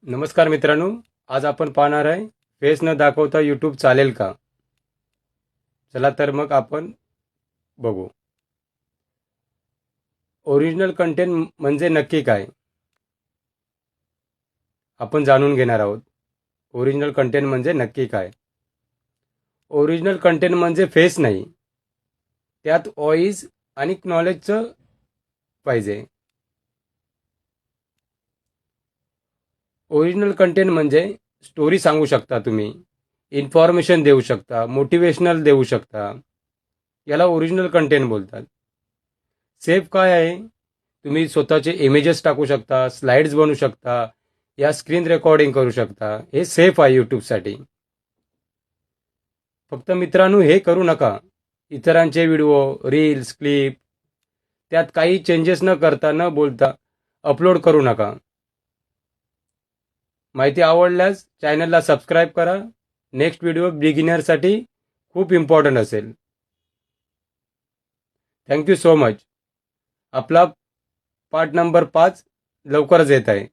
नमस्कार मित्रांनो, आज आपण पाहणार आहे फेस न दाखवता यूट्यूब चालेल का? चला तर मग आपण बघू. ओरिजिनल कंटेंट म्हणजे नक्की काय? आपण जाणून घेणार आहोत. ओरिजिनल कंटेंट म्हणजे नक्की काय? ओरिजिनल कंटेंट म्हणजे फेस नाही, त्यात व्हॉइस आणि नॉलेजचं पाहिजे. ओरिजिनल कंटेंट म्हणजे स्टोरी सांगू शकता तुम्ही, इन्फॉर्मेशन देऊ शकता, मोटिवेशनल देऊ शकता. याला ओरिजिनल कंटेंट बोलतात. सेफ काय आहे? तुम्ही स्वतःचे इमेजेस टाकू शकता, स्लाइड्स बनवू शकता, या स्क्रीन रेकॉर्डिंग करू शकता. हे सेफ आहे यूट्यूबसाठी. फक्त मित्रांनो हे करू नका. इतरांचे व्हिडिओ, रील्स, क्लिप त्यात काही चेंजेस न करता न बोलता अपलोड करू नका. माहिती आवडल्यास चॅनलला सबस्क्राईब करा. नेक्स्ट व्हिडिओ बिगिनरसाठी खूप इम्पॉर्टंट असेल. Thank you so much. आपला पार्ट नंबर 5 लवकरच येत आहे.